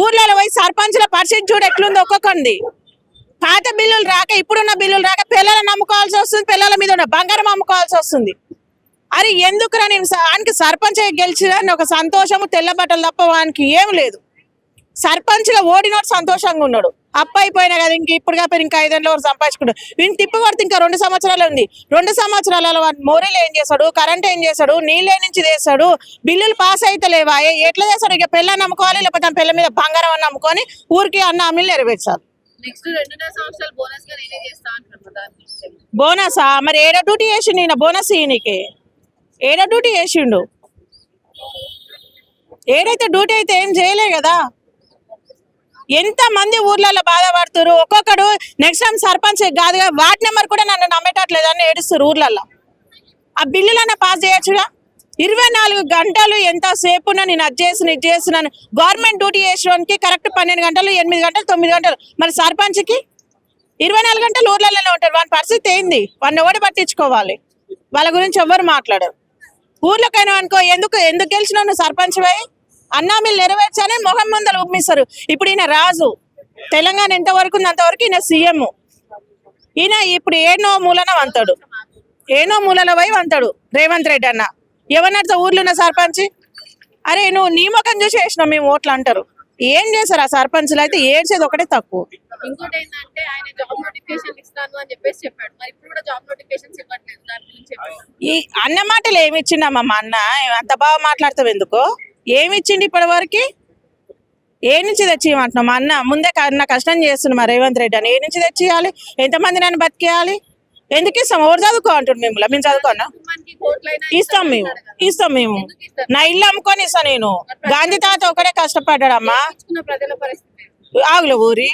ఊర్లలో పోయి సర్పంచ్ల పరిస్థితి చూడు ఎట్లుంది ఒక్కొక్కరిది. పాత బిల్లులు రాక ఇప్పుడున్న బిల్లులు రాక పిల్లలను నమ్ముకోవాల్సి వస్తుంది, పిల్లల మీద ఉన్న బంగారం అమ్ముకోవాల్సి వస్తుంది. అరే ఎందుకురా నేను వానికి సర్పంచ్ గెలిచిన ఒక సంతోషము తెల్ల బట్టలు తప్ప వానికి ఏం లేదు. సర్పంచ్గా ఓడినోడు సంతోషంగా ఉన్నాడు. అప్ప అయిపోయినా కదా ఇప్పుడు కాకపోతే ఇంకా 5 ఏళ్ళ వరకు సంపాదించుకుంటాడు. వీని తిప్పి కొడితే ఇంకా 2 సంవత్సరాలు ఉంది. 2 సంవత్సరాలలో వాడు మోరీలు ఏం చేస్తాడు, కరెంట్ ఏం చేస్తాడు, నీళ్ళే నుంచి చేస్తాడు, బిల్లులు పాస్ అయితే లేవా, ఎట్లా చేస్తాడు? ఇక పిల్లని నమ్ముకోవాలి, లేకపోతే ఆ పిల్ల మీద బంగారం అని నమ్ముకొని ఊరికి అన్న హామీలు నెరవేర్చాలి. బోనసా? మరి ఏడ డ్యూటీ చేసిండు ఈయన? బోనస్ ఈయనకి ఏడ డ్యూటీ చేసిండు? ఏడైతే డ్యూటీ అయితే ఏం చేయలే కదా. ఎంత మంది ఊర్లలో బాధపడుతున్నారు. ఒక్కొక్కడు నెక్స్ట్ టైం సర్పంచ్ కాదుగా వార్డ్ నెంబర్ కూడా నన్ను నమ్మేటట్లేదని ఏడుస్తారు ఊర్లలో. ఆ బిల్లులన్నా పాస్ చేయొచ్చుగా. 24 గంటలు ఎంతసేపున నేను అది చేసిన ఇది చేస్తున్నాను. గవర్నమెంట్ డ్యూటీ చేసేవానికి కరెక్ట్ 12 గంటలు, 8 గంటలు, 9 గంటలు. మరి సర్పంచ్కి 24 గంటలు ఊర్లలోనే ఉంటారు. వాని పరిస్థితి ఏంది? వాడిని ఎవడు పట్టించుకోవాలి? వాళ్ళ గురించి ఎవరు మాట్లాడరు. ఊర్లోకైనా అనుకో ఎందుకు గెలిచినావు నువ్వు సర్పంచ్ పోయి అన్నామీలు నెరవేర్చాలని మొహం ముందర ఉమ్మిస్తారు. ఇప్పుడు ఈయన రాజు, తెలంగాణ ఎంతవరకు ఉంది అంతవరకు ఈయన సీఎం. ఈయన ఇప్పుడు ఏనో మూలన వంతాడు, ఏనో మూలలో పోయి వంతాడు రేవంత్ రెడ్డి అన్న. ఎవరినడితే ఊర్లో ఉన్న సర్పంచ్ అరే నువ్వు నీ ముఖం చూసి వేసినావు మేము ఓట్లు అంటారు. ఏం చేశారు ఆ సర్పంచ్లు? అయితే ఏడ్చేది ఒకటే తక్కువ. ఇంకోటి ఏంటంటే ఆయన జాబ్ నోటిఫికేషన్ ఇస్తాను అని చెప్పేసి చెప్పాడు. మరి ఇప్పుడు కూడా జాబ్ నోటిఫికేషన్స్ ఇవ్వట్లేదు. దాని గురించి ఈ అన్న మాటలు ఏమి ఇచ్చిండమ్మా మా అన్న? అంత బాగా మాట్లాడతావు ఎందుకో? ఏమి ఇచ్చిండి ఇప్పటి వరకు? ఏ నుంచి తెచ్చిమంటున్నావు? మా అన్న ముందే నా కష్టం చేస్తున్నా మా రేవంత్ రెడ్డి అని. ఏ నుంచి తెచ్చియాలి? ఎంతమంది నన్ను బతికేయాలి? ఎందుకు ఇస్తాం? ఎవరు చదువుకో అంటుండు మిమ్మల్ని. మేము చదువుకోనా? ఇస్తాం మేము. నా ఇల్లు అమ్ముకొని ఇస్తా నేను. గాంధీ తాత ఒకటే కష్టపడ్డాడమ్మా. ప్రజల పరిస్థితి ఆగుల ఊరి